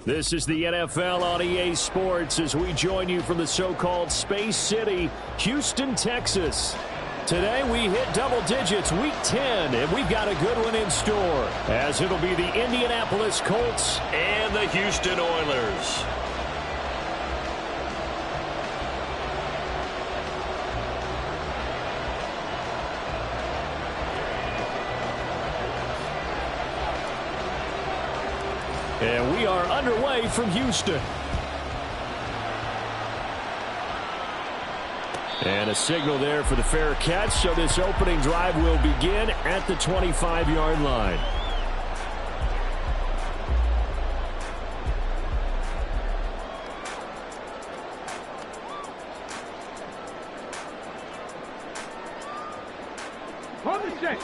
This is the NFL on EA Sports as we join you from the so-called Space City, Houston, Texas. Today we hit double digits, week 10, and we've got a good one in store, as it'll be the Indianapolis Colts and the Houston Oilers. And we are underway from Houston. And a signal there for the fair catch, so this opening drive will begin at the 25-yard line. On the check.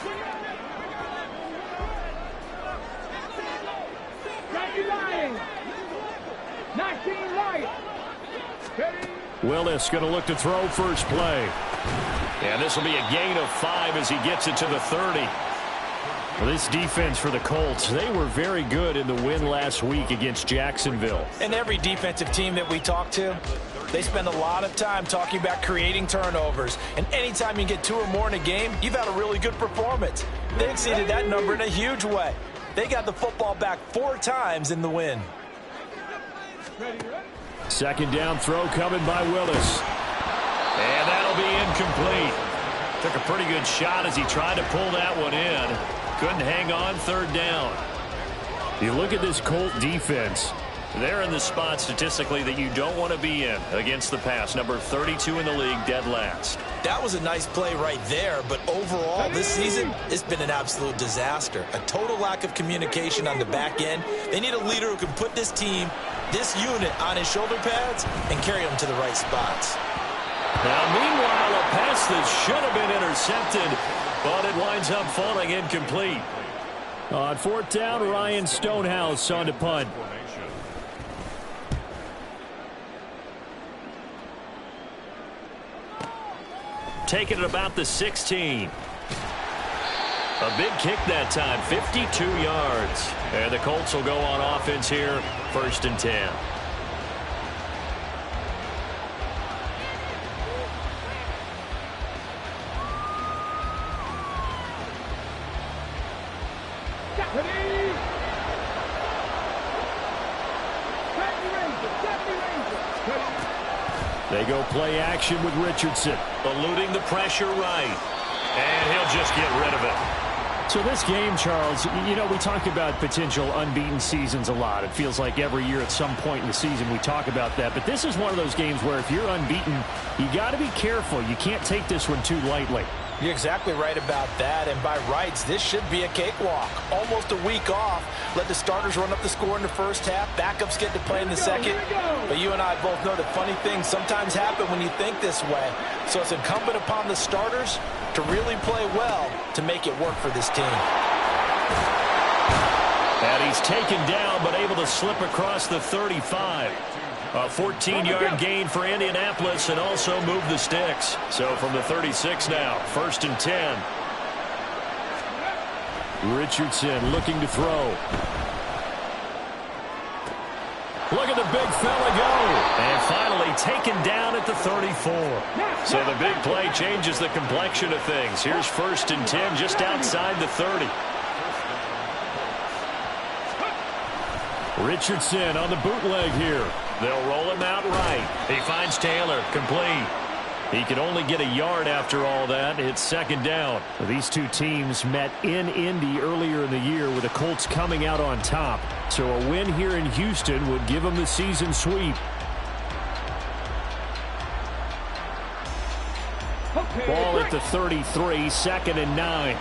Willis going to look to throw first play. And this will be a gain of 5 as he gets it to the 30. Well, this defense for the Colts, they were very good in the win last week against Jacksonville. And every defensive team that we talk to, they spend a lot of time talking about creating turnovers. And anytime you get 2 or more in a game, you've had a really good performance. They exceeded that number in a huge way. They got the football back 4 times in the win. Second down throw coming by Willis. And that'll be incomplete. Took a pretty good shot as he tried to pull that one in. Couldn't hang on, third down. You look at this Colt defense. They're in the spot statistically that you don't want to be in against the pass. Number 32 in the league, dead last. That was a nice play right there, but overall this season, it's been an absolute disaster. A total lack of communication on the back end. They need a leader who can put this team, this unit, on his shoulder pads and carry them to the right spots. Now, meanwhile, a pass that should have been intercepted, but it winds up falling incomplete. On fourth down, Ryan Stonehouse on to punt. Taking it about the 16. A big kick that time, 52 yards. And the Colts will go on offense here, 1st and 10. They go play action with Richardson. Eluding the pressure right. And he'll just get rid of it. So this game, Charles, you know, we talk about potential unbeaten seasons a lot. It feels like every year at some point in the season we talk about that. But this is one of those games where if you're unbeaten, you got to be careful. You can't take this one too lightly. You're exactly right about that, and by rights, this should be a cakewalk. Almost a week off. Let the starters run up the score in the first half. Backups get to play in the second. But you and I both know that funny things sometimes happen when you think this way. So it's incumbent upon the starters to really play well to make it work for this team. And he's taken down, but able to slip across the 35. A 14-yard gain for Indianapolis and also move the sticks. So from the 36 now, 1st and 10. Richardson looking to throw. Look at the big fella go. And finally taken down at the 34. So the big play changes the complexion of things. Here's 1st and 10 just outside the 30. Richardson on the bootleg here. They'll roll him out right. He finds Taylor, complete. He can only get a yard after all that. It's second down. These two teams met in Indy earlier in the year with the Colts coming out on top. So a win here in Houston would give them the season sweep. Ball at the 33, 2nd and 9.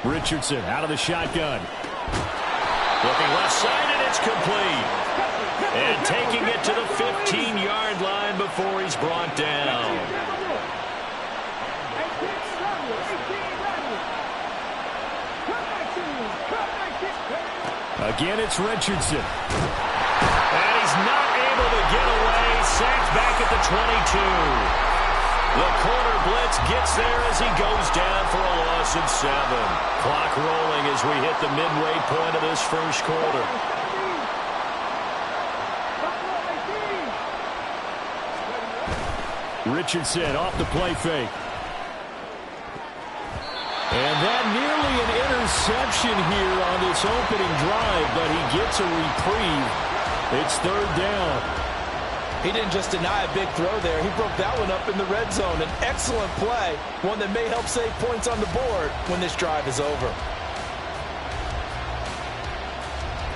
Richardson out of the shotgun. Looking left side, and it's complete. And taking it to the 15-yard line before he's brought down. Again, it's Richardson. And he's not able to get away. Sacked back at the 22. The corner blitz gets there as he goes down for a loss of 7. Clock rolling as we hit the midway point of this first quarter. Richardson off the play fake. And that nearly an interception here on this opening drive, but he gets a reprieve. It's 3rd down. He didn't just deny a big throw there. He broke that one up in the red zone. An excellent play, one that may help save points on the board when this drive is over.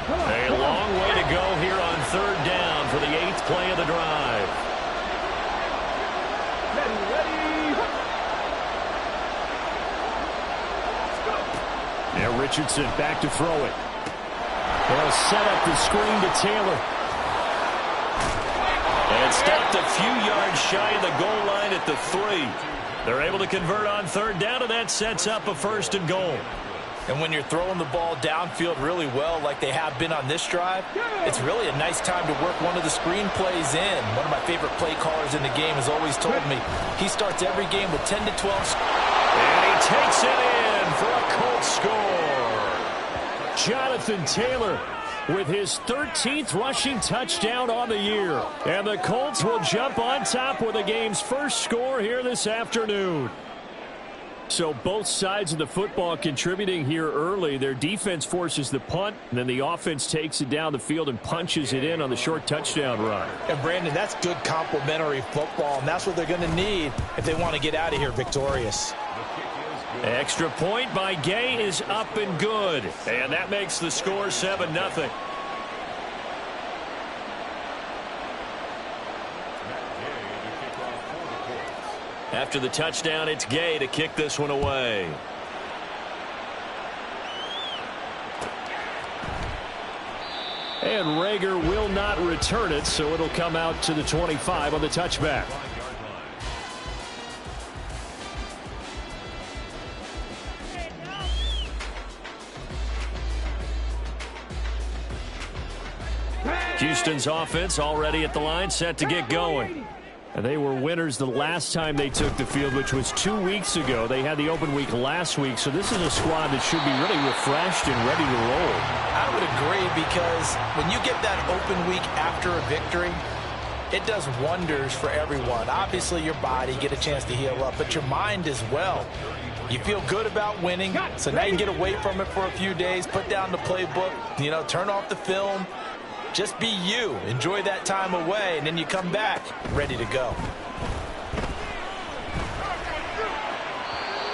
A long way to go here on 3rd down for the 8th play of the drive. Now Richardson back to throw it. They'll set up the screen to Taylor. And stopped a few yards shy of the goal line at the 3. They're able to convert on 3rd down, and that sets up a 1st and goal. And when you're throwing the ball downfield really well like they have been on this drive, it's really a nice time to work one of the screen plays in. One of my favorite play callers in the game has always told me he starts every game with 10 to 12. And he takes it in for a Colts score. Jonathan Taylor with his 13th rushing touchdown on the year. And the Colts will jump on top with the game's first score here this afternoon. So both sides of the football contributing here early. Their defense forces the punt, and then the offense takes it down the field and punches it in on the short touchdown run. And Brandon, that's good complementary football, and that's what they're going to need if they want to get out of here victorious. Extra point by Gay is up and good. And that makes the score 7-0. After the touchdown, it's Gay to kick this one away. And Rager will not return it, so it'll come out to the 25 on the touchback. Houston's offense already at the line, set to get going. And they were winners the last time they took the field, which was 2 weeks ago. They had the open week last week, so this is a squad that should be really refreshed and ready to roll. I would agree, because when you get that open week after a victory, it does wonders for everyone. Obviously, your body, get a chance to heal up, but your mind as well. You feel good about winning, so now you can get away from it for a few days, put down the playbook, turn off the film. Just be you. Enjoy that time away, and then you come back ready to go.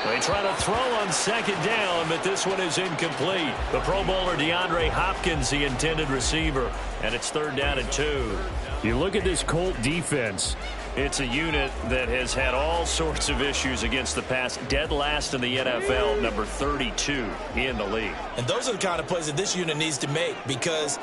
They try to throw on 2nd down, but this one is incomplete. The Pro Bowler DeAndre Hopkins, the intended receiver, and it's 3rd down and 2. You look at this Colt defense. It's a unit that has had all sorts of issues against the pass. Dead last in the NFL, number 32 in the league. And those are the kind of plays that this unit needs to make, because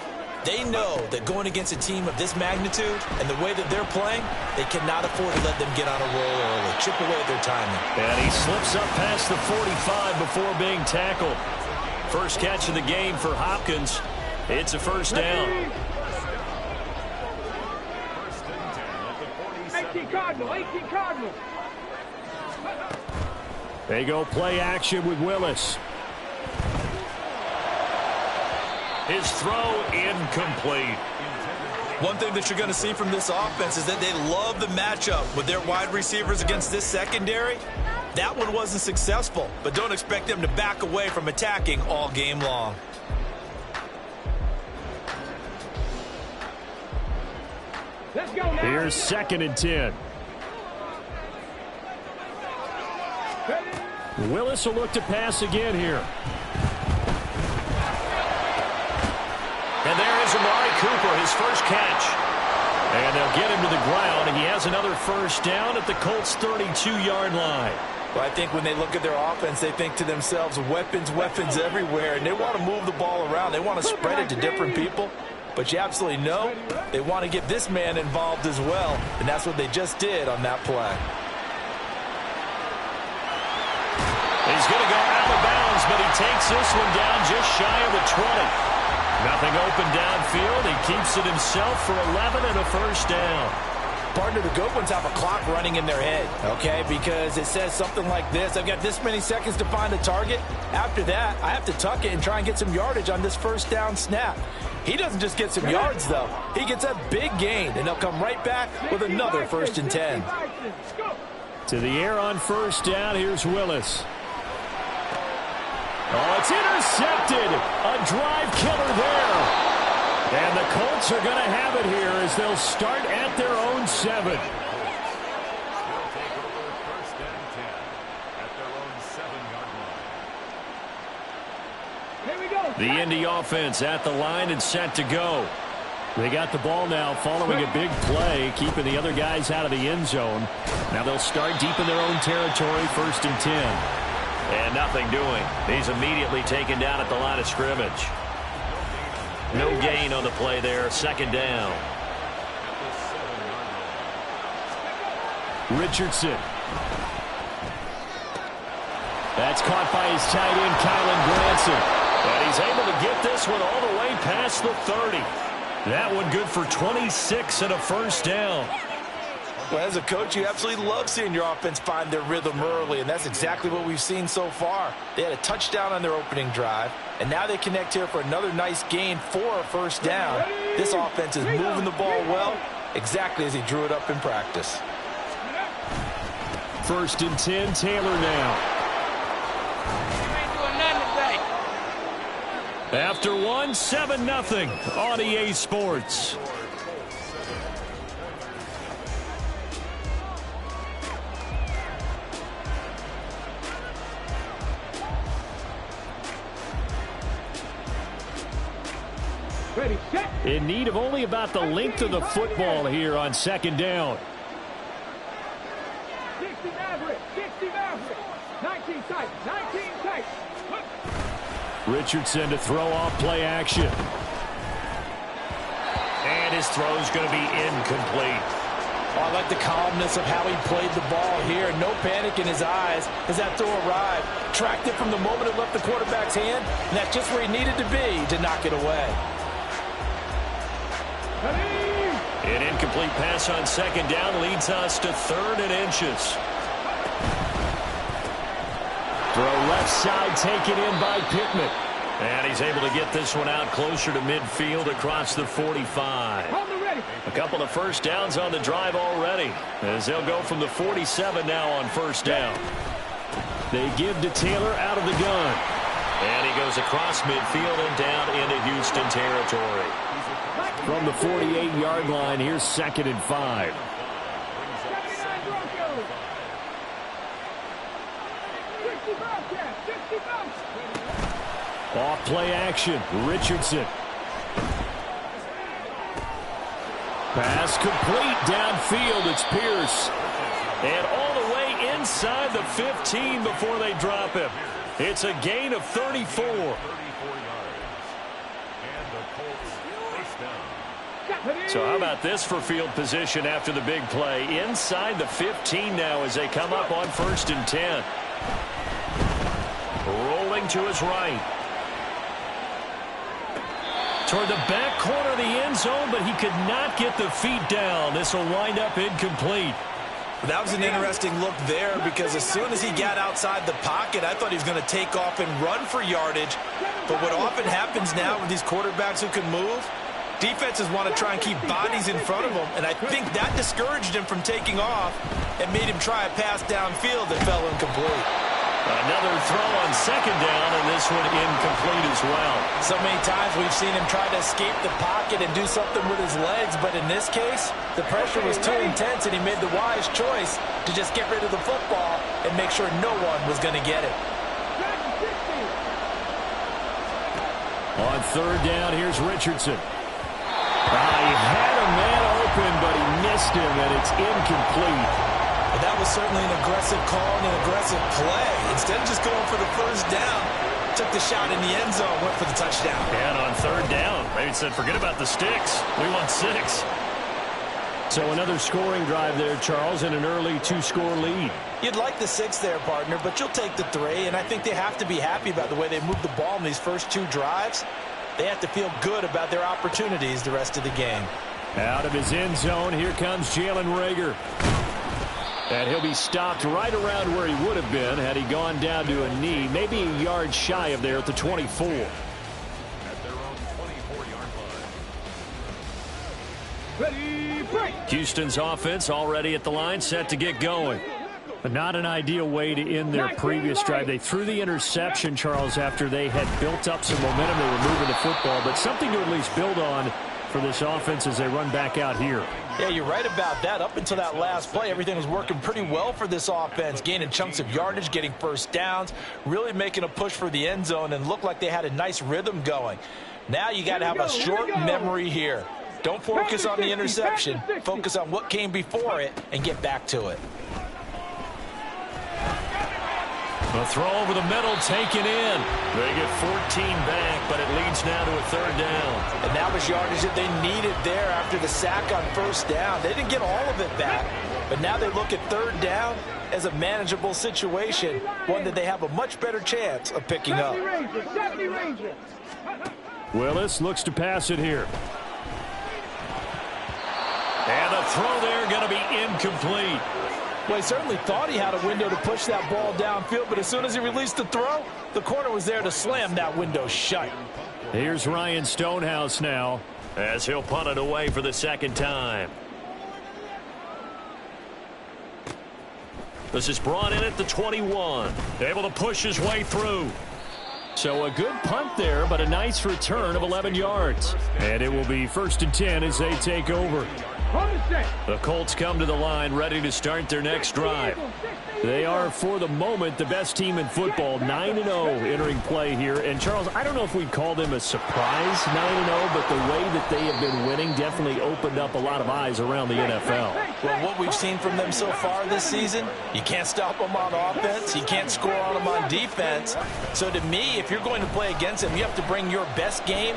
they know that going against a team of this magnitude and the way that they're playing, they cannot afford to let them get on a roll early. Chip away at their timing. And he slips up past the 45 before being tackled. First catch of the game for Hopkins. It's a 1st down. 18 Cardinal. They go play action with Willis. His throw incomplete. One thing that you're going to see from this offense is that they love the matchup with their wide receivers against this secondary. That one wasn't successful, but don't expect them to back away from attacking all game long. Let's go now. Here's 2nd and 10. Willis will look to pass again here. And there is Amari Cooper, his first catch. And they'll get him to the ground, and he has another 1st down at the Colts' 32-yard line. Well, I think when they look at their offense, they think to themselves, weapons everywhere, and they want to move the ball around. They want to spread it to different people. But you absolutely know they want to get this man involved as well, and that's what they just did on that play. He's going to go out of bounds, but he takes this one down just shy of the 20. Nothing open downfield. He keeps it himself for 11 and a 1st down. Partner, the good ones have a clock running in their head, okay? Because it says something like this. I've got this many seconds to find a target. After that, I have to tuck it and try and get some yardage on this first down snap. He doesn't just get some yards, though. He gets a big gain, and they'll come right back with another 1st and 10. To the air on 1st down. Here's Willis. Oh, it's intercepted. A drive killer there. And the Colts are going to have it here as they'll start at their own 7. The Indy offense at the line and set to go. They got the ball now following a big play, keeping the other guys out of the end zone. Now they'll start deep in their own territory, 1st and 10. And nothing doing. He's immediately taken down at the line of scrimmage. No gain on the play there, 2nd down. Richardson. That's caught by his tight end, Kylan Granson. And he's able to get this one all the way past the 30. That one good for 26 and a 1st down. Well, as a coach, you absolutely love seeing your offense find their rhythm early, and that's exactly what we've seen so far. They had a touchdown on their opening drive, and now they connect here for another nice gain for a 1st down. This offense is moving the ball well, exactly as he drew it up in practice. 1st and 10, Taylor now. After one, 7-0 on EA Sports. Ready, set. In need of only about the length of the football here on 2nd down. 60 Maverick, 60 Maverick. 19 tight, 19 tight. Richardson to throw off play action. And his throw's going to be incomplete. Oh, I like the calmness of how he played the ball here. No panic in his eyes as that throw arrived. Tracked it from the moment it left the quarterback's hand, and that's just where he needed to be to knock it away. An incomplete pass on 2nd down leads us to 3rd and inches. Throw left side taken in by Pittman. And he's able to get this one out closer to midfield across the 45. A couple of 1st downs on the drive already, as they'll go from the 47 now on 1st down. They give to Taylor out of the gun. And he goes across midfield and down into Houston territory. From the 48-yard line, here's 2nd and 5. Off play action, Richardson. Pass complete downfield, it's Pierce. And all the way inside the 15 before they drop him. It's a gain of 34. So how about this for field position after the big play? Inside the 15 now as they come up on 1st and 10. Rolling to his right. Toward the back corner of the end zone, but he could not get the feet down. This will wind up incomplete. That was an interesting look there because as soon as he got outside the pocket, I thought he was going to take off and run for yardage. But what often happens now with these quarterbacks who can move, defenses want to try and keep bodies in front of them, and I think that discouraged him from taking off and made him try a pass downfield that fell incomplete. Another throw on 2nd down, and this one incomplete as well. So many times we've seen him try to escape the pocket and do something with his legs, but in this case, the pressure was too intense, and he made the wise choice to just get rid of the football and make sure no one was going to get it. On 3rd down, here's Richardson. He had a man open, but he missed him, and it's incomplete. But that was certainly an aggressive call and an aggressive play. Instead of just going for the 1st down, took the shot in the end zone, went for the touchdown. And on 3rd down, maybe said, forget about the sticks. We want 6. So another scoring drive there, Charles, and an early 2-score lead. You'd like the 6 there, partner, but you'll take the 3, and I think they have to be happy about the way they moved the ball in these first 2 drives. They have to feel good about their opportunities the rest of the game. Out of his end zone, here comes Jalen Reagor. And he'll be stopped right around where he would have been had he gone down to a knee, maybe a yard shy of there at the 24. At their own 24-yard line. Ready, break. Houston's offense already at the line, set to get going. But not an ideal way to end their previous drive. They threw the interception, Charles, after they had built up some momentum. They were moving the football, but something to at least build on for this offense as they run back out here. Yeah, you're right about that. Up until that last play, everything was working pretty well for this offense, gaining chunks of yardage, getting first downs, really making a push for the end zone, and looked like they had a nice rhythm going. Now you got to have a short memory here. Don't focus on the interception. Focus on what came before it and get back to it. A throw over the middle, taken in. They get 14 back, but it leads now to a third down. And that was yardage that they needed there after the sack on first down. They didn't get all of it back, but now they look at third down as a manageable situation, one that they have a much better chance of picking up. Willis looks to pass it here. And the throw there going to be incomplete. Well, he certainly thought he had a window to push that ball downfield, but as soon as he released the throw, the corner was there to slam that window shut. Here's Ryan Stonehouse now as he'll punt it away for the second time. This is brought in at the 21. Able to push his way through. So a good punt there, but a nice return of 11 yards. And it will be 1st and 10 as they take over. The Colts come to the line ready to start their next drive. They are, for the moment, the best team in football, 9-0 entering play here. And, Charles, I don't know if we'd call them a surprise 9-0, but the way that they have been winning definitely opened up a lot of eyes around the NFL. Well, what we've seen from them so far this season, you can't stop them on offense. You can't score on them on defense. So, to me, if you're going to play against them, you have to bring your best game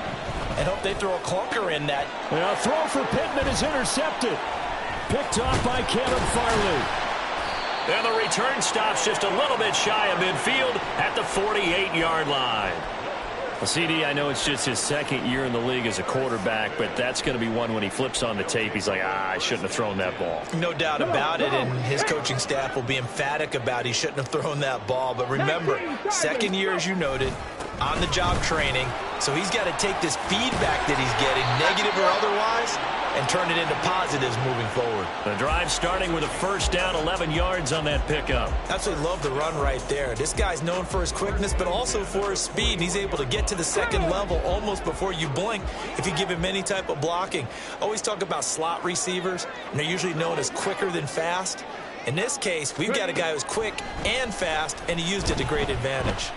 and hope they throw a clunker in that. A throw for Pittman is intercepted. Picked off by Kevin Farley. And the return stops just a little bit shy of midfield at the 48-yard line. Well, CD, I know it's just his second year in the league as a quarterback, but that's going to be one when he flips on the tape. He's like, I shouldn't have thrown that ball. No doubt about it, and his coaching staff will be emphatic about he shouldn't have thrown that ball. But remember, second year, as you noted, on-the-job training, so he's got to take this feedback that he's getting, negative or otherwise, and turn it into positives moving forward. The drive starting with a first down, 11 yards on that pickup. Absolutely love the run right there. This guy's known for his quickness, but also for his speed. And he's able to get to the second level almost before you blink if you give him any type of blocking. Always talk about slot receivers, and they're usually known as quicker than fast. In this case, we've got a guy who's quick and fast, and he used it to great advantage.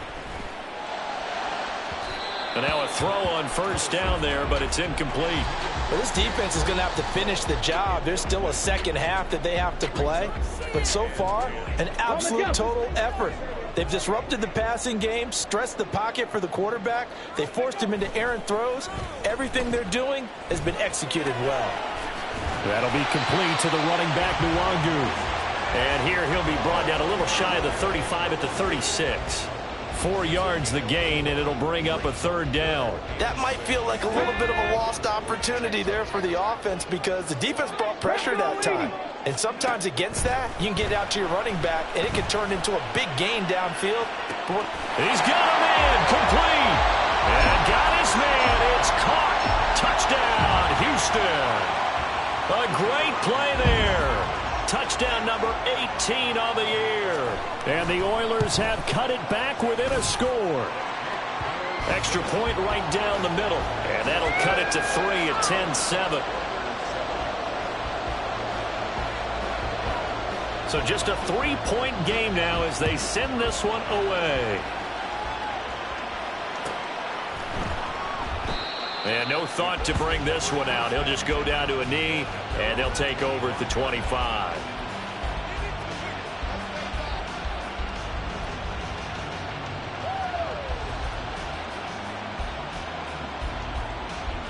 And now a throw on first down there, but it's incomplete. Well, this defense is going to have to finish the job. There's still a second half that they have to play. But so far, an absolute total effort. They've disrupted the passing game, stressed the pocket for the quarterback. They forced him into errant throws. Everything they're doing has been executed well. That'll be complete to the running back, Nwangu. And here he'll be brought down a little shy of the 35 at the 36. 4 yards the gain, and it'll bring up a third down. That might feel like a little bit of a lost opportunity there for the offense because the defense brought pressure that time. And sometimes against that, you can get out to your running back, and it can turn into a big gain downfield. He's got a man, complete. And got his man. It's caught. Touchdown, Houston. A great play there. Touchdown number 18 on the year. And the Oilers have cut it back within a score. Extra point right down the middle. And that'll cut it to 3 at 10-7. So just a 3-point game now as they send this one away. And no thought to bring this one out. He'll just go down to a knee, and they'll take over at the 25.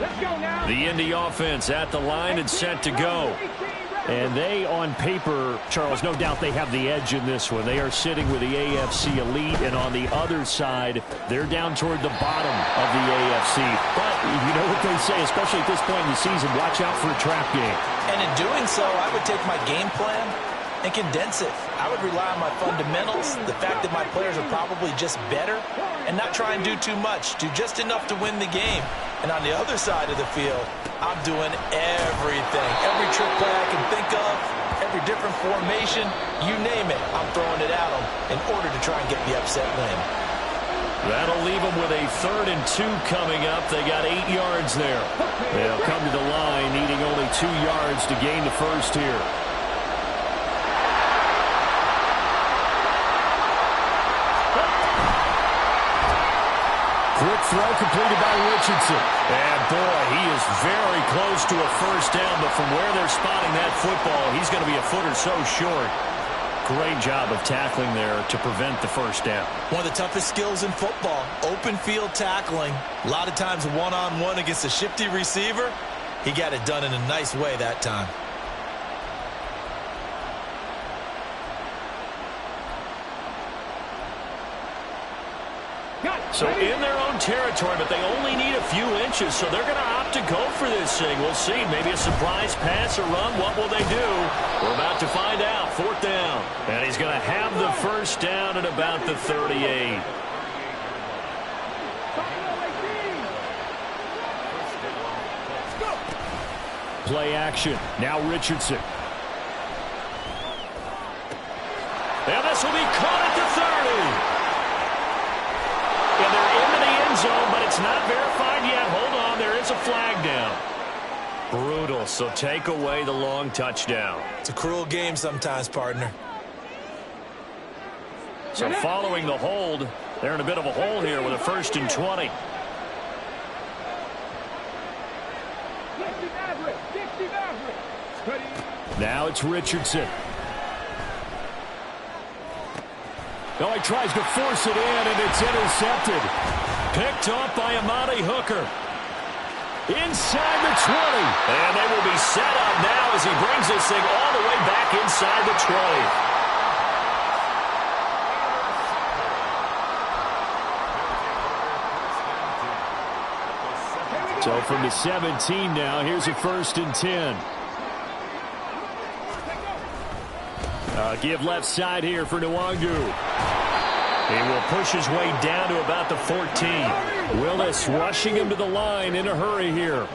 Let's go now. The Indy offense at the line and set to go. And they, on paper, Charles, no doubt they have the edge in this one. They are sitting with the AFC elite, and on the other side, they're down toward the bottom of the AFC. But you know what they say, especially at this point in the season, watch out for a trap game. And in doing so, I would take my game plan and condense it. I would rely on my fundamentals, the fact that my players are probably just better, and not try and do too much, do just enough to win the game. And on the other side of the field, I'm doing everything. Every trick play I can think of, every different formation, you name it, I'm throwing it at them in order to try and get the upset win. That'll leave them with a 3rd and 2 coming up. They got 8 yards there. They'll come to the line, needing only 2 yards to gain the first here. Quick throw completed by Richardson. And, boy, he is very close to a first down, but from where they're spotting that football, he's going to be a foot or so short. Great job of tackling there to prevent the first down. One of the toughest skills in football, open field tackling. A lot of times one-on-one against a shifty receiver. He got it done in a nice way that time. So in their own territory, but they only need a few inches, so they're going to opt to go for this thing. We'll see. Maybe a surprise pass or run. What will they do? We're about to find out. 4th down. And he's going to have the first down at about the 38. Play action. Now Richardson. And this will be caught at the 30. And they're into the end zone, but it's not verified yet. Hold on, there is a flag down. Brutal, so take away the long touchdown. It's a cruel game sometimes, partner. So following the hold, they're in a bit of a hole here with a 1st and 20. Now it's Richardson. No, he tries to force it in, and it's intercepted. Picked off by Amani Hooker. Inside the 20. And they will be set up now as he brings this thing all the way back inside the 20. So from the 17 now, here's a 1st and 10. Give left side here for Nwangu. He will push his way down to about the 14. Willis rushing him to the line in a hurry here.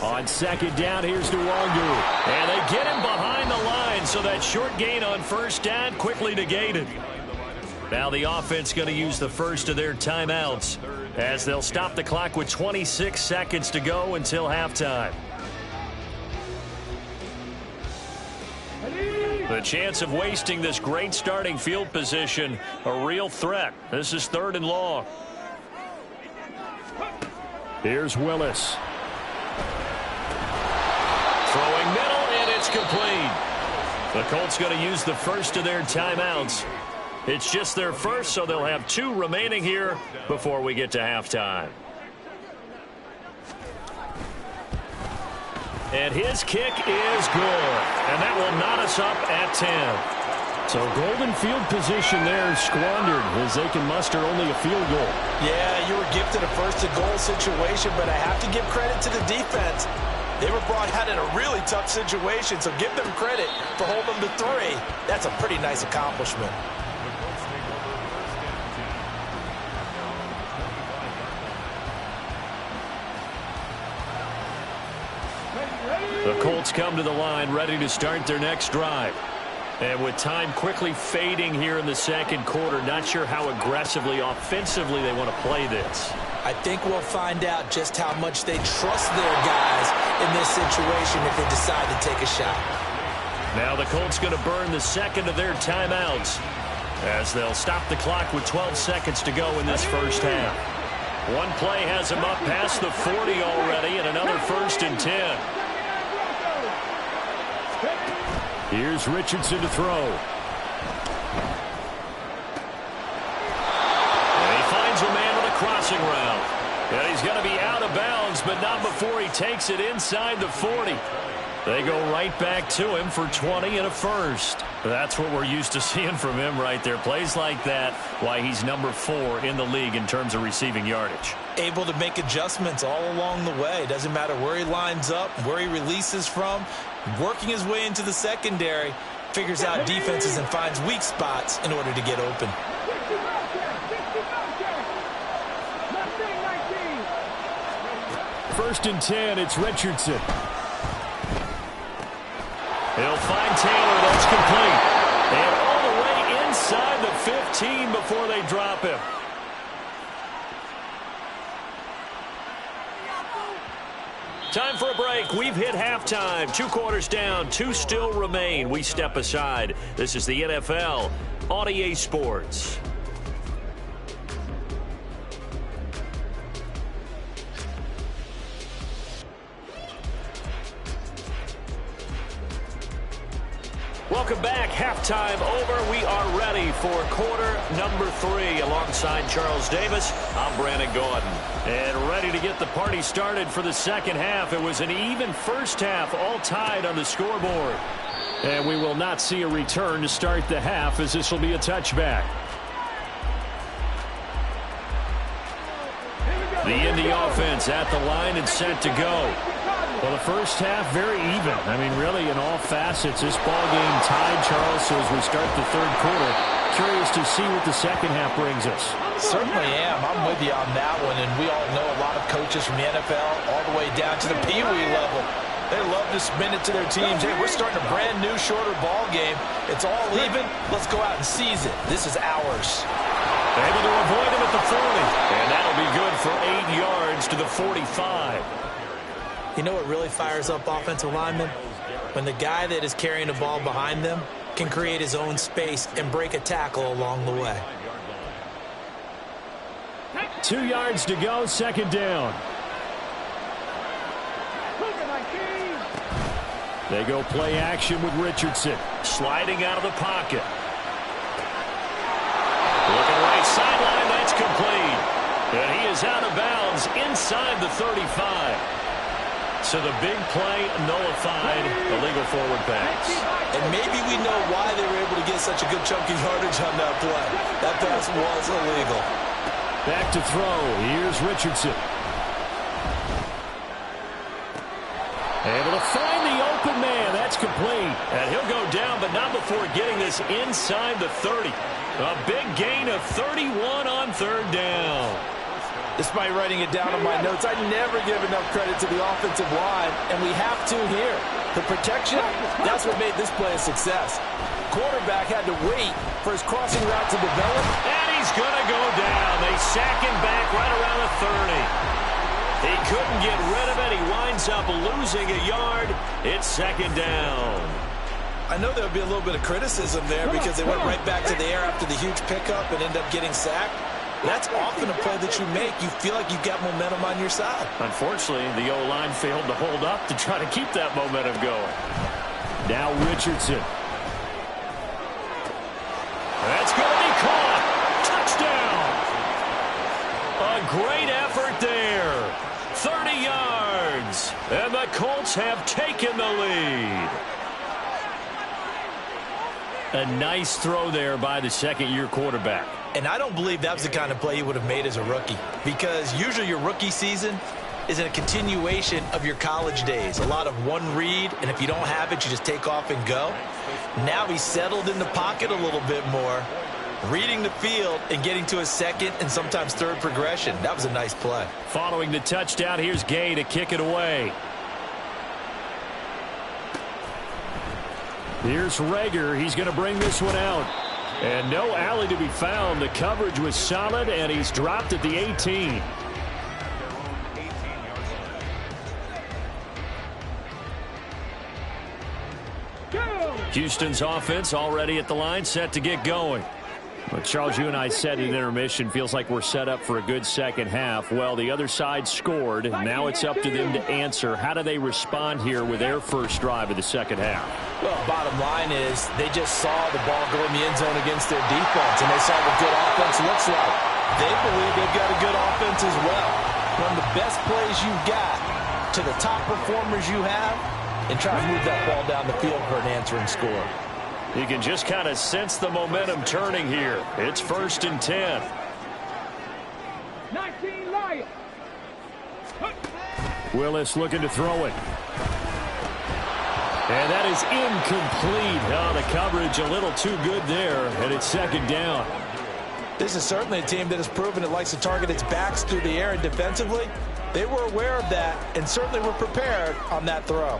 On 2nd down, here's Nwangu. And they get him behind the line, so that short gain on 1st down quickly negated. Now the offense going to use the first of their timeouts as they'll stop the clock with 26 seconds to go until halftime. The chance of wasting this great starting field position, a real threat. This is 3rd and long. Here's Willis. Throwing middle, and it's complete. The Colts going to use the first of their timeouts. It's just their first, so they'll have 2 remaining here before we get to halftime. And his kick is good. And that will knot us up at 10. So golden field position there squandered as they can muster only a field goal. Yeah, you were gifted a 1st-and-goal situation, but I have to give credit to the defense. They were brought out in a really tough situation, so give them credit for holding them to 3. That's a pretty nice accomplishment. The Colts come to the line ready to start their next drive. And with time quickly fading here in the 2nd quarter, not sure how aggressively, offensively they want to play this. I think we'll find out just how much they trust their guys in this situation if they decide to take a shot. Now the Colts going to burn the 2nd of their timeouts as they'll stop the clock with 12 seconds to go in this first half. One play has them up past the 40 already, and another 1st and 10. Here's Richardson to throw. And he finds a man with a crossing route. And he's going to be out of bounds, but not before he takes it inside the 40. They go right back to him for 20 and a first. That's what we're used to seeing from him right there. Plays like that, why he's number 4 in the league in terms of receiving yardage. Able to make adjustments all along the way. Doesn't matter where he lines up, where he releases from. Working his way into the secondary, figures out defenses and finds weak spots in order to get open. First and 10, it's Richardson. He'll find Taylor. That's complete. And all the way inside the 15 before they drop him. Time for a break. We've hit halftime. 2 quarters down. 2 still remain. We step aside. This is the NFL on EA Sports. Welcome back. Halftime over. We are ready for quarter number 3. Alongside Charles Davis, I'm Brandon Gordon. And ready to get the party started for the second half. It was an even first half, all tied on the scoreboard. And we will not see a return to start the half, as this will be a touchback. The Indy offense at the line and set to go. Well, the first half, very even. I mean, really, in all facets, this ball game tied, Charles. So as we start the third quarter, curious to see what the second half brings us. Certainly am. I'm with you on that one. And we all know a lot of coaches from the NFL all the way down to the Pee Wee level. They love to spin it to their teams. Hey, we're starting a brand new, shorter ball game. It's all even. Let's go out and seize it. This is ours. Able to avoid him at the 40. And that'll be good for 8 yards to the 45. You know what really fires up offensive linemen? When the guy that is carrying the ball behind them can create his own space and break a tackle along the way. 2 yards to go, second down. They go play action with Richardson. Sliding out of the pocket. Looking right sideline, that's complete. And he is out of bounds inside the 35. So the big play nullified, illegal forward pass. And maybe we know why they were able to get such a good chunky yardage on that play. That pass was illegal. Back to throw. Here's Richardson. Able to find the open man. That's complete. And he'll go down, but not before getting this inside the 30. A big gain of 31 on third down. Despite writing it down on my notes, I never give enough credit to the offensive line, and we have to here. The protection, that's what made this play a success. Quarterback had to wait for his crossing route to develop. And he's going to go down. They sack him back right around the 30. He couldn't get rid of it. He winds up losing a yard. It's second down. I know there'll be a little bit of criticism there because they went right back to the air after the huge pickup and end up getting sacked. That's often a play that you make. You feel like you've got momentum on your side. Unfortunately, the O-line failed to hold up to try to keep that momentum going. Now Richardson. That's going to be caught. Touchdown. A great effort there. 30 yards. And the Colts have taken the lead. A nice throw there by the second-year quarterback. And I don't believe that was the kind of play he would have made as a rookie, because usually your rookie season is a continuation of your college days. A lot of one read, and if you don't have it, you just take off and go. Now he's settled in the pocket a little bit more, reading the field and getting to a second and sometimes third progression. That was a nice play. Following the touchdown, here's Gay to kick it away. Here's Rager. He's going to bring this one out. And no alley to be found. The coverage was solid, and he's dropped at the 18. Houston's offense already at the line, set to get going. But Charles, you and I said in intermission, feels like we're set up for a good second half. Well, the other side scored. Now it's up to them to answer. How do they respond here with their first drive of the second half? Well, bottom line is they just saw the ball go in the end zone against their defense, and they saw what good offense looks like. They believe they've got a good offense as well. run the best plays you've got to the top performers you have, and try to move that ball down the field for an answering score. You can just kind of sense the momentum turning here. It's 1st and 10. 19 Lions. Willis looking to throw it. And that is incomplete. Oh, the coverage a little too good there, and it's 2nd down. This is certainly a team that has proven it likes to target its backs through the air, and defensively, they were aware of that and certainly were prepared on that throw.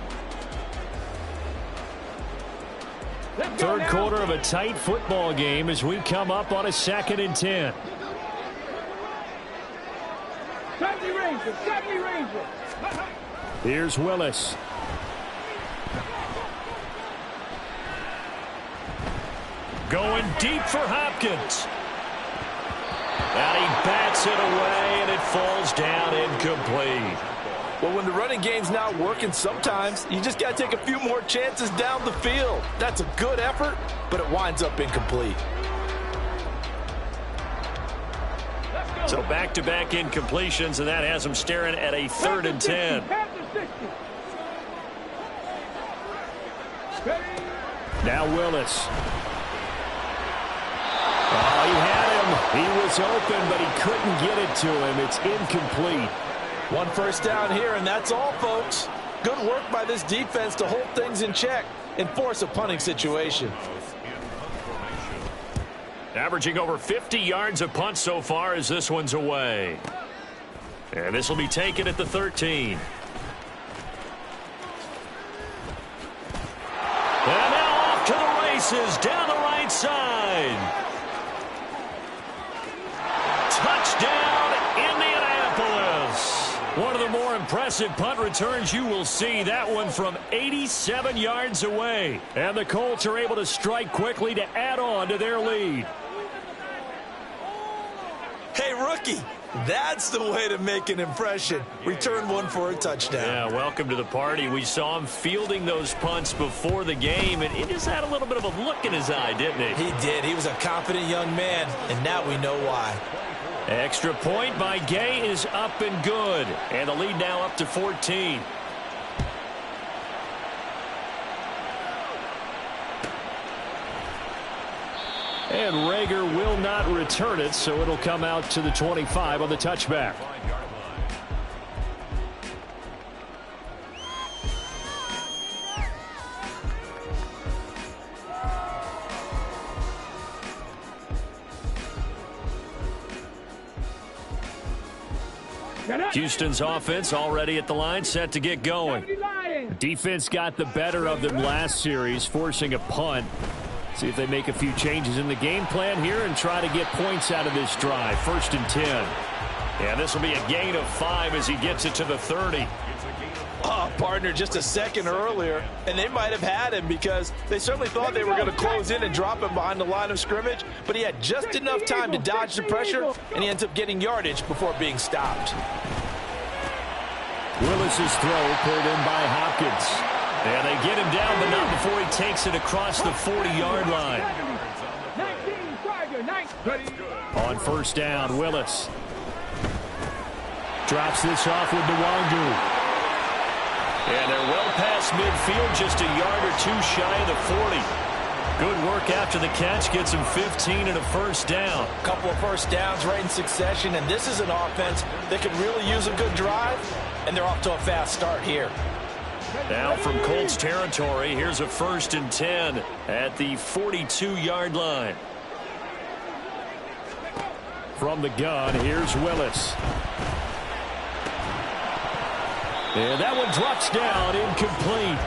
Third quarter of a tight football game as we come up on a 2nd and 10. 70 Rangers, 70 Rangers. Here's Willis. Going deep for Hopkins. And he bats it away, and it falls down incomplete. Well, when the running game's not working, sometimes you just got to take a few more chances down the field. That's a good effort, but it winds up incomplete. So back-to-back incompletions, and that has them staring at a 3rd and 10. Now Willis. Oh, he had him. He was open, but he couldn't get it to him. It's incomplete. 1 first down here, and that's all, folks. Good work by this defense to hold things in check and force a punting situation. Averaging over 50 yards a punt so far as this one's away. And this will be taken at the 13. And now off to the races down the right side. Touchdown, Indianapolis. One of the more impressive punt returns you will see. That one from 87 yards away. And the Colts are able to strike quickly to add on to their lead. Hey, rookie, that's the way to make an impression. Return one for a touchdown. Yeah, welcome to the party. We saw him fielding those punts before the game, and he just had a little bit of a look in his eye, didn't he? He did. He was a confident young man, and now we know why. Extra point by Gay is up and good. And the lead now up to 14. And Rager will not return it, so it'll come out to the 25 on the touchback. Houston's offense already at the line, set to get going. Defense got the better of them last series, forcing a punt. See if they make a few changes in the game plan here and try to get points out of this drive. 1st and 10. And this will be a gain of 5 as he gets it to the 30. Oh, partner, just a second earlier, and they might have had him because they certainly thought they were going to close in and drop him behind the line of scrimmage, but he had just enough time to dodge the pressure, and he ends up getting yardage before being stopped. Willis's throw pulled in by Hopkins. And they get him down, but not before he takes it across the 40-yard line. 19, on 1st down, Willis drops this off with Nwangu. And they're well past midfield, just a yard or two shy of the 40. Good work after the catch, gets him 15 and a 1st down. A couple of 1st downs right in succession, and this is an offense that could really use a good drive, and they're off to a fast start here. Now from Colts territory, here's a 1st and 10 at the 42-yard line. From the gun, here's Willis. And that one drops down, incomplete.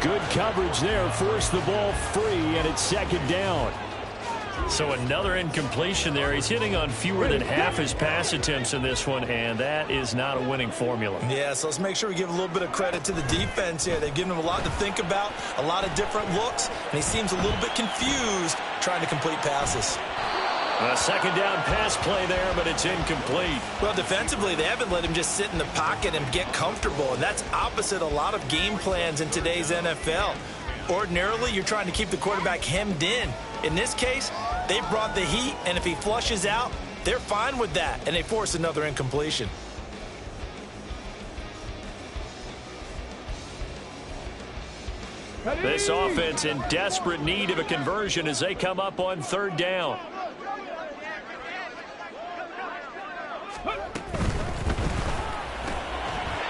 Good coverage there, forced the ball free, and it's 2nd down. So another incompletion there. He's hitting on fewer than half his pass attempts in this one, and that is not a winning formula. Yeah, so let's make sure we give a little bit of credit to the defense here. They've given him a lot to think about, a lot of different looks, and he seems a little bit confused trying to complete passes. A 2nd down pass play there, but it's incomplete. Well, defensively, they haven't let him just sit in the pocket and get comfortable, and that's opposite a lot of game plans in today's NFL. Ordinarily, you're trying to keep the quarterback hemmed in. In this case, they brought the heat, and if he flushes out, they're fine with that, and they force another incompletion. This offense in desperate need of a conversion as they come up on third down.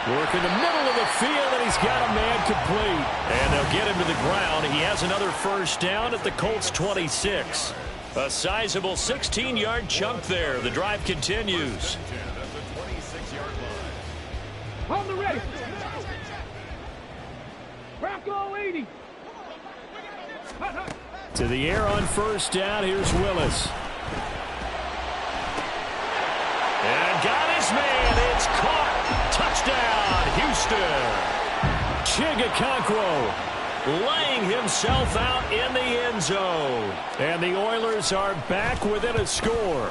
Working the middle of the field, and he's got a man complete. And they'll get him to the ground. He has another first down at the Colts 26. A sizable 16-yard chunk there. The drive continues. On the ready. Bracco 80. To the air on first down. Here's Willis. And got his man. It's caught. Touchdown, Houston. Chigakonkwo laying himself out in the end zone. And the Oilers are back within a score.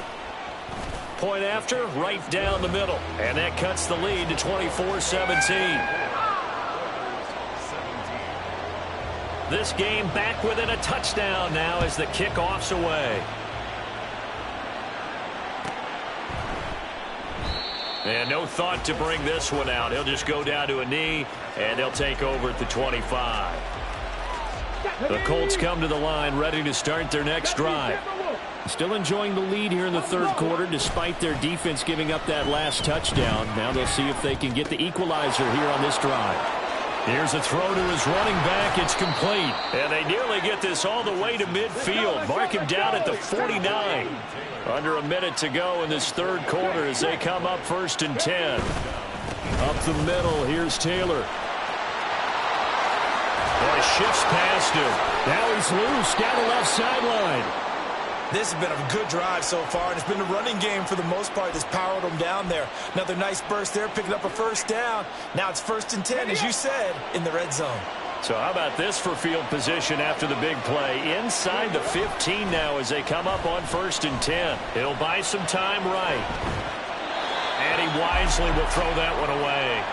Point after, right down the middle. And that cuts the lead to 24-17. This game back within a touchdown now as the kickoff's away. And no thought to bring this one out. He'll just go down to a knee, and they'll take over at the 25. The Colts come to the line, ready to start their next drive. Still enjoying the lead here in the third quarter, despite their defense giving up that last touchdown. Now they'll see if they can get the equalizer here on this drive. Here's a throw to his running back. It's complete. And they nearly get this all the way to midfield. Mark him down at the 49. Under a minute to go in this third quarter as they come up 1st and 10. Up the middle, here's Taylor. Boy, shifts past him. Now he's loose down the left sideline. This has been a good drive so far, and it's been a running game for the most part that's powered them down there. Another nice burst there, picking up a first down. Now it's 1st and 10, as you said, in the red zone. So how about this for field position after the big play? Inside the 15 now as they come up on 1st and 10. He'll buy some time right. And he wisely will throw that one away.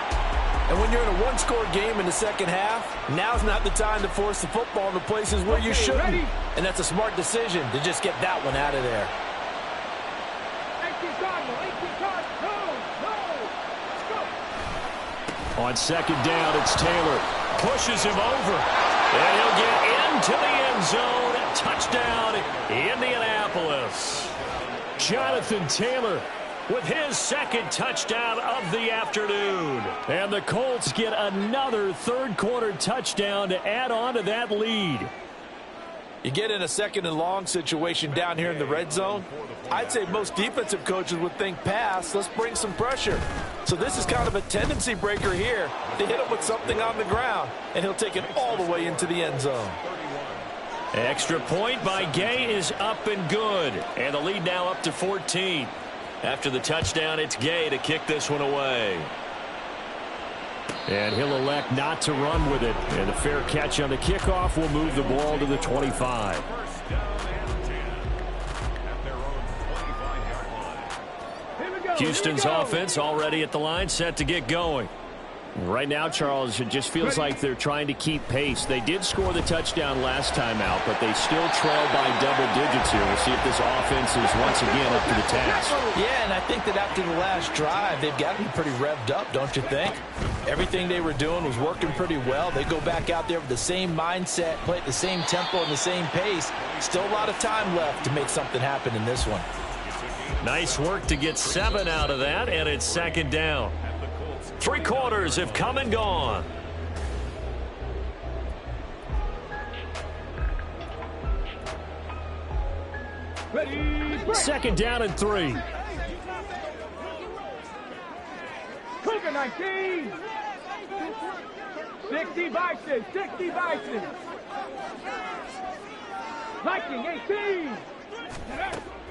And when you're in a one-score game in the second half, now's not the time to force the football into places where you shouldn't. And that's a smart decision to just get that one out of there. 18 card, no, On second down, it's Taylor. Pushes him over. And he'll get into the end zone. Touchdown, Indianapolis. Jonathan Taylor with his second touchdown of the afternoon. And the Colts get another third quarter touchdown to add on to that lead. You get in a 2nd and long situation down here in the red zone. I'd say most defensive coaches would think pass. Let's bring some pressure. So this is kind of a tendency breaker here. They hit him with something on the ground, and he'll take it all the way into the end zone. Extra point by Gay is up and good. And the lead now up to 14. After the touchdown, it's Gay to kick this one away. And he'll elect not to run with it. And the fair catch on the kickoff will move the ball to the 25. Houston's offense already at the line, set to get going. Right now, Charles, it just feels like they're trying to keep pace. They did score the touchdown last time out, but they still trail by double digits here. We'll see if this offense is once again up to the task. Yeah, and I think that after the last drive, they've got to be pretty revved up, don't you think? Everything they were doing was working pretty well. They go back out there with the same mindset, play at the same tempo and the same pace. Still a lot of time left to make something happen in this one. Nice work to get 7 out of that, and it's 2nd down. 3 quarters have come and gone. Ready, 2nd down and 3. Cougar 19. 60 Vices, 60 Vices. Viking 18.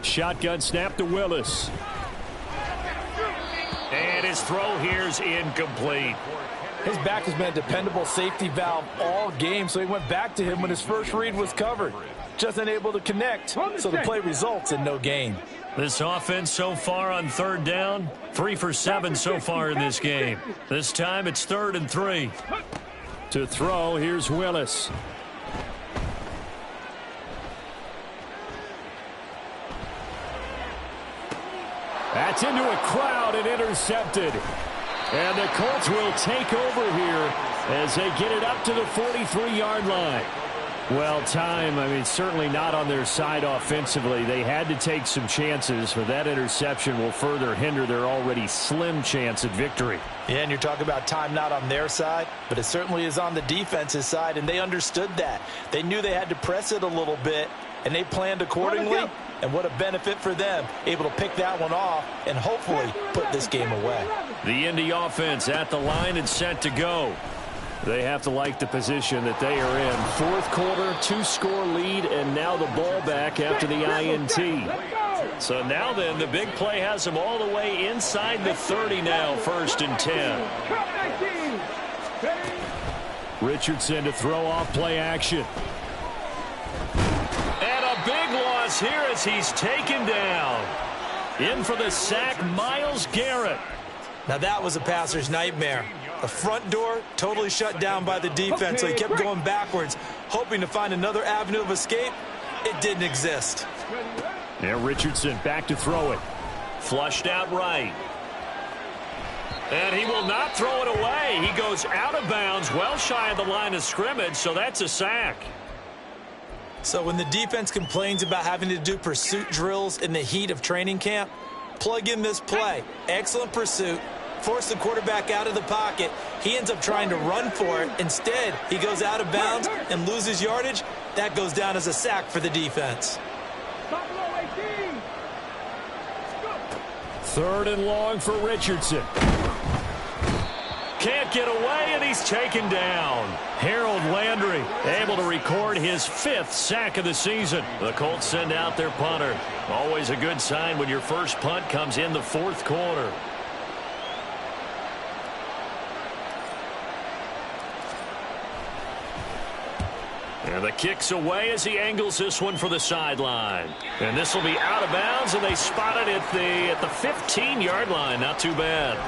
Shotgun snap to Willis. And his throw here's incomplete. His back has been a dependable safety valve all game, so he went back to him when his first read was covered. Just unable to connect, so the play results in no gain. This offense so far on 3rd down, 3 for 7 so far in this game. This time it's 3rd and 3. To throw, here's Willis. That's into a crowd and intercepted. And the Colts will take over here as they get it up to the 43-yard line. Well, time, certainly not on their side offensively. They had to take some chances, but that interception will further hinder their already slim chance at victory. Yeah, and you're talking about time not on their side, but it certainly is on the defense's side, and they understood that. They knew they had to press it a little bit, and they planned accordingly, and what a benefit for them, able to pick that one off and hopefully put this game away. The Indy offense at the line and set to go. They have to like the position that they are in. Fourth quarter, 2-score lead, and now the ball back after the INT. So now then, the big play has them all the way inside the 30 now, 1st and 10. Richardson to throw off play action. And a big loss here as he's taken down. In for the sack, Myles Garrett. Now that was a passer's nightmare. The front door totally shut down by the defense, so he kept going backwards, hoping to find another avenue of escape. It didn't exist. And Richardson back to throw it. Flushed out right. And he will not throw it away. He goes out of bounds, well shy of the line of scrimmage, so that's a sack. So when the defense complains about having to do pursuit drills in the heat of training camp, plug in this play. Excellent pursuit. Force the quarterback out of the pocket. He ends up trying to run for it. Instead, he goes out of bounds and loses yardage. That goes down as a sack for the defense. 3rd and long for Richardson. Can't get away, and he's taken down. Harold Landry able to record his 5th sack of the season. The Colts send out their punter. Always a good sign when your first punt comes in the 4th quarter. And the kick's away as he angles this one for the sideline. And this will be out of bounds, and they spot it at the 15-yard line. Not too bad.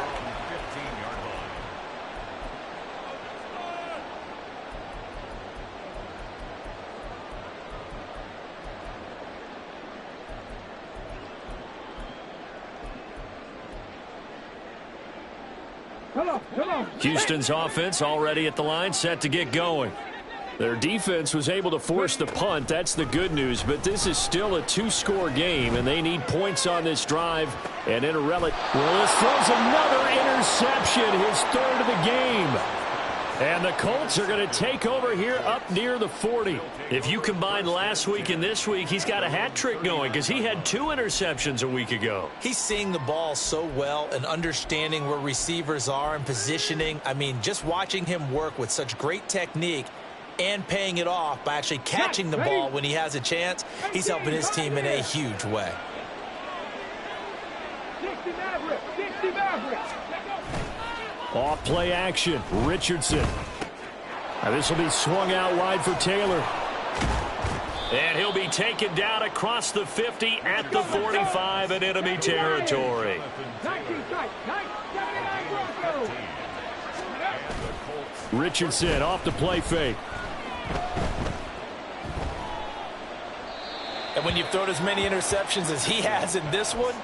Houston's offense already at the line, set to get going. Their defense was able to force the punt. That's the good news, but this is still a 2-score game, and they need points on this drive. And Willis throws another interception, his 3rd of the game. And the Colts are going to take over here up near the 40. If you combine last week and this week, he's got a hat trick going because he had 2 interceptions a week ago. He's seeing the ball so well and understanding where receivers are and positioning. Just watching him work with such great technique and paying it off by actually catching the ball when he has a chance, he's helping his team in a huge way. Off play action, Richardson. Now this will be swung out wide for Taylor. And he'll be taken down across the 50 at the 45 in enemy territory. Richardson off the play fake. And when you've thrown as many interceptions as he has in this one,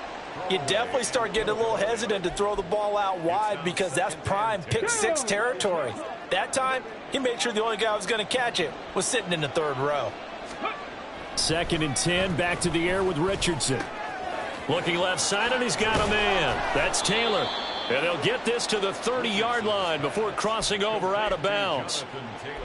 you definitely start getting a little hesitant to throw the ball out wide because that's prime pick 6 territory. That time, he made sure the only guy who was going to catch it was sitting in the 3rd row. 2nd and 10, back to the air with Richardson. Looking left side, and he's got a man. That's Taylor. And they'll get this to the 30-yard line before crossing over out of bounds.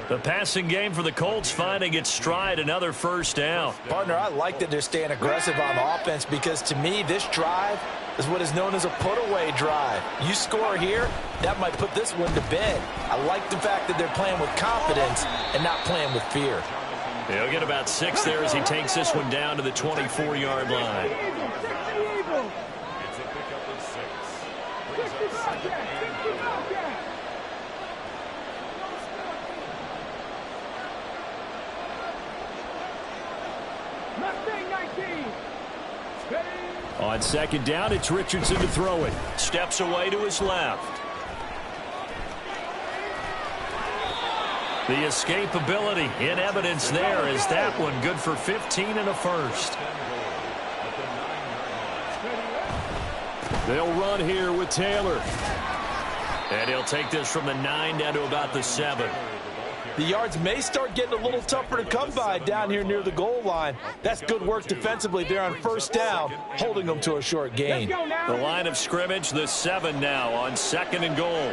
The passing game for the Colts finding its stride, another 1st down. Partner, I like that they're staying aggressive on the offense because to me, this drive is what is known as a put-away drive. You score here, that might put this one to bed. I like the fact that they're playing with confidence and not playing with fear. He'll get about 6 there as he takes this one down to the 24-yard line. On 2nd down, it's Richardson to throw it. Steps away to his left. The escapability in evidence there is that one good for 15 and a 1st. They'll run here with Taylor. And he'll take this from the 9 down to about the 7. The yards may start getting a little tougher to come by down here near the goal line. That's good work defensively there on first down, holding them to a short gain. The line of scrimmage, the 7 now on 2nd and goal.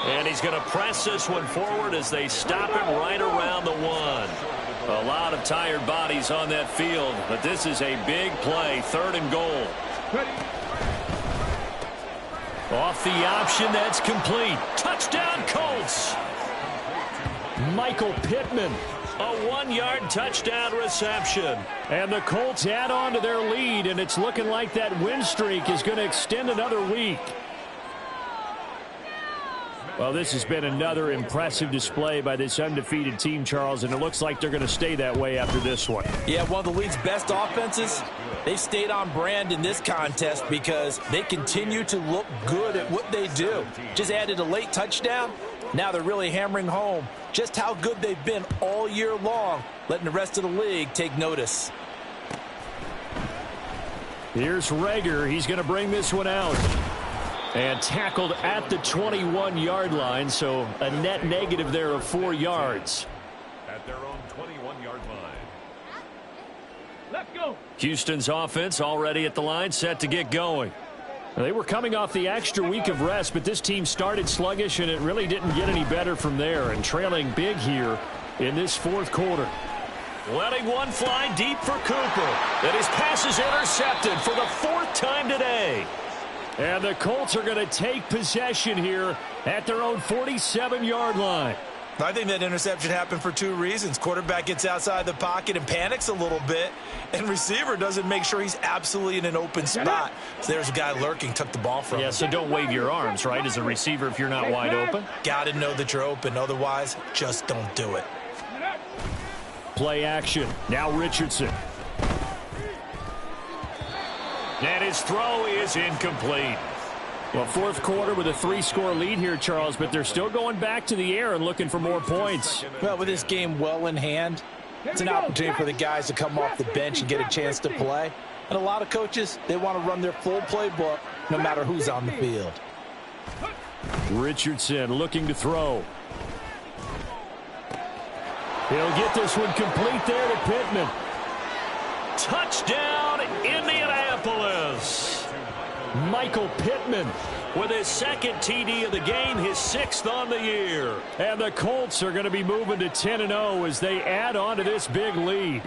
And he's going to press this one forward as they stop him right around the 1. A lot of tired bodies on that field, but this is a big play, 3rd and goal. Off the option, that's complete. Touchdown, Colts. Michael Pittman, a 1-yard touchdown reception. And the Colts add on to their lead, and it's looking like that win streak is going to extend another week. Well, this has been another impressive display by this undefeated team, Charles, and it looks like they're going to stay that way after this one. Yeah, one of the league's best offenses. They've stayed on brand in this contest because they continue to look good at what they do. Just added a late touchdown. Now they're really hammering home just how good they've been all year long, letting the rest of the league take notice. Here's Rager. He's going to bring this one out. And tackled at the 21-yard line, so a net negative there of 4 yards. At their own 21-yard line. Let's go. Houston's offense already at the line, set to get going. They were coming off the extra week of rest, but this team started sluggish, and it really didn't get any better from there, and trailing big here in this 4th quarter. Letting one fly deep for Cooper. And his pass is intercepted for the 4th time today. And the Colts are going to take possession here at their own 47-yard line. I think that interception happened for 2 reasons. Quarterback gets outside the pocket and panics a little bit, and receiver doesn't make sure he's absolutely in an open spot. So there's a guy lurking, took the ball from him. Yeah, so don't wave your arms, right, as a receiver if you're not wide open. Got to know that you're open. Otherwise, just don't do it. Play action. Now Richardson. And his throw is incomplete. Well, 4th quarter with a 3-score lead here, Charles, but they're still going back to the air and looking for more points. Well, with this game well in hand, it's an opportunity for the guys to come off the bench and get a chance to play. And a lot of coaches, they want to run their full playbook no matter who's on the field. Richardson looking to throw. He'll get this one complete there to Pittman. Touchdown, Indianapolis. Michael Pittman with his 2nd TD of the game, his 6th on the year. And the Colts are going to be moving to 10-0 as they add on to this big lead.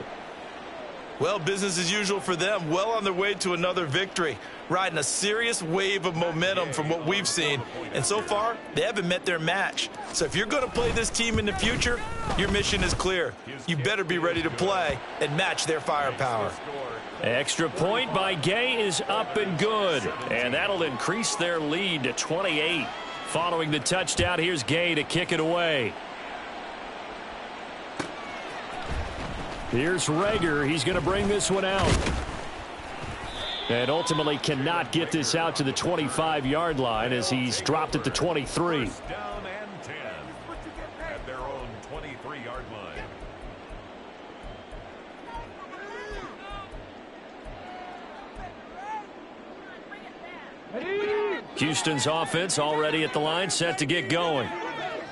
Well, business as usual for them. Well on their way to another victory. Riding a serious wave of momentum from what we've seen. And so far, they haven't met their match. So if you're going to play this team in the future, your mission is clear. You better be ready to play and match their firepower. Extra point by Gay is up and good. And that'll increase their lead to 28. Following the touchdown, here's Gay to kick it away. Here's Rager. He's going to bring this one out. And ultimately cannot get this out to the 25-yard line as he's dropped at the 23. Down and 10 at their own 23-yard line. Houston's offense already at the line, set to get going.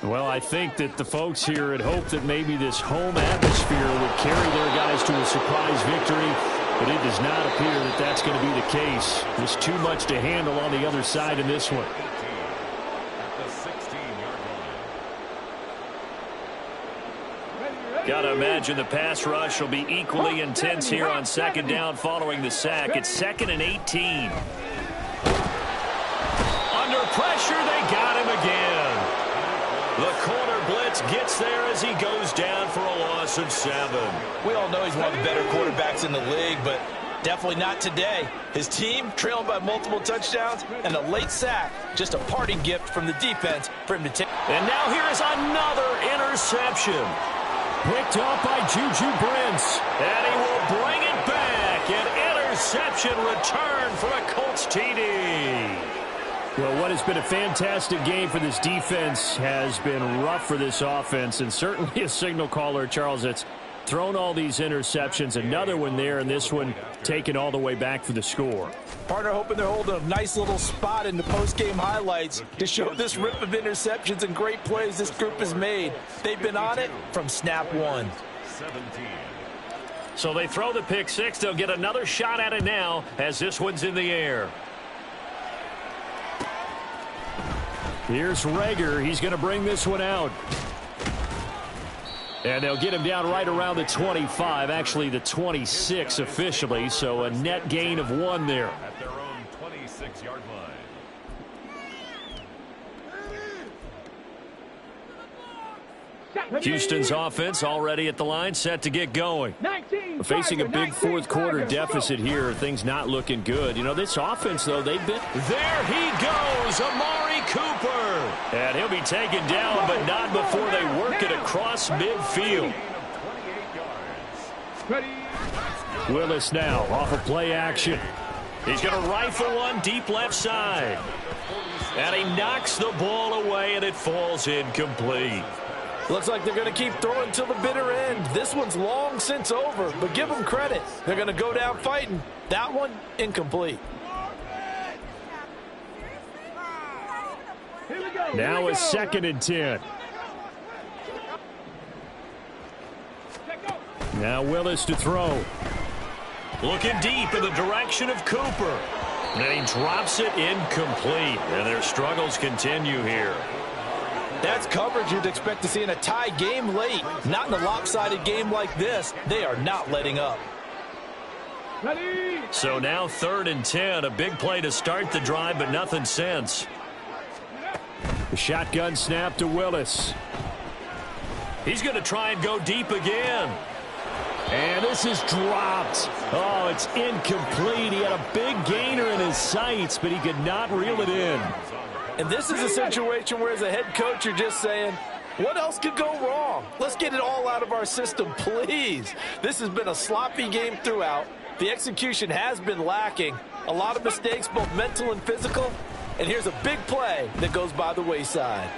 Well, I think that the folks here had hoped that maybe this home atmosphere would carry their guys to a surprise victory, but it does not appear that that's going to be the case. There's too much to handle on the other side in this one. Got to imagine the pass rush will be equally intense here on 2nd down following the sack. It's 2nd and 18. Under pressure, they got him again. The corner blitz gets there as he goes down for a loss of 7. We all know he's one of the better quarterbacks in the league, but definitely not today. His team trailing by multiple touchdowns and a late sack, just a parting gift from the defense for him to take. And now here is another interception. Picked off by Juju Brents, and he will bring it back. An interception return for a Colts TD. Well, what has been a fantastic game for this defense has been rough for this offense, and certainly a signal caller, Charles, it's thrown all these interceptions. Another one there, and this one taken all the way back for the score. Partner hoping they're holding a nice little spot in the post-game highlights to show this rip of interceptions and great plays this group has made. They've been on it from snap one. 17. So they throw the pick six. They'll get another shot at it now as this one's in the air. Here's Rager. He's going to bring this one out. And they'll get him down right around the 25, actually the 26 officially, so a net gain of 1 there. At their own 26-yard line. Houston's offense already at the line, set to get going. Facing a big fourth quarter deficit here, things not looking good. You know, this offense, though, they've been... There he goes, Amari Cooper. And he'll be taken down, but not before they work it across midfield. Willis now off of play action. He's going to rifle one deep left side. And he knocks the ball away, and it falls incomplete. Looks like they're going to keep throwing till the bitter end. This one's long since over, but give them credit. They're going to go down fighting. That one, incomplete. Now a 2nd and 10. Now Willis to throw. Looking deep in the direction of Cooper. And he drops it incomplete. And their struggles continue here. That's coverage you'd expect to see in a tie game late. Not in a lopsided game like this. They are not letting up. So now 3rd and 10. A big play to start the drive, but nothing since. The shotgun snap to Willis. He's going to try and go deep again. And this is dropped. Oh, it's incomplete. He had a big gainer in his sights, but he could not reel it in. And this is a situation where, as a head coach, you're just saying, what else could go wrong? Let's get it all out of our system, please. This has been a sloppy game throughout. The execution has been lacking. A lot of mistakes, both mental and physical. And here's a big play that goes by the wayside.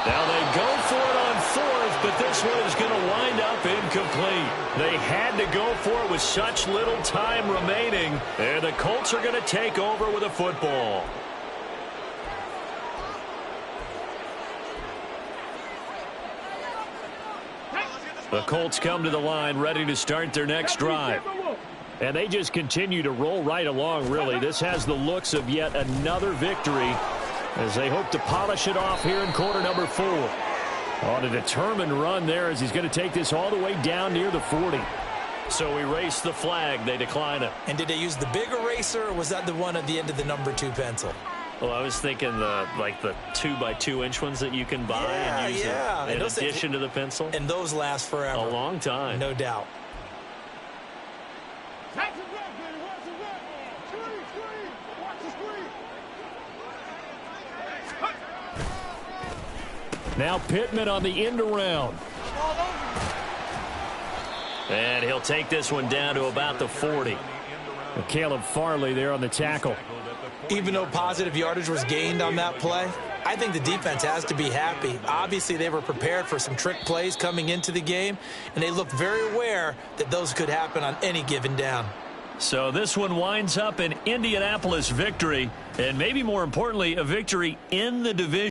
Now they go for it on 4th, but this one is going to wind up incomplete. They had to go for it with such little time remaining. And the Colts are going to take over with a football. The Colts come to the line ready to start their next drive. And they just continue to roll right along, really. This has the looks of yet another victory as they hope to polish it off here in quarter number 4. On a determined run there as he's going to take this all the way down near the 40. So erase the flag. They decline it. And did they use the big eraser, or was that the one at the end of the number 2 pencil? Well, I was thinking the 2x2-inch ones that you can buy and use in addition to the pencil. And those last forever. A long time. No doubt. Now Pittman on the end around. And he'll take this one down to about the 40. Caleb Farley there on the tackle. Even though positive yardage was gained on that play, I think the defense has to be happy. Obviously, they were prepared for some trick plays coming into the game, and they looked very aware that those could happen on any given down. So this one winds up an Indianapolis victory, and maybe more importantly, a victory in the division.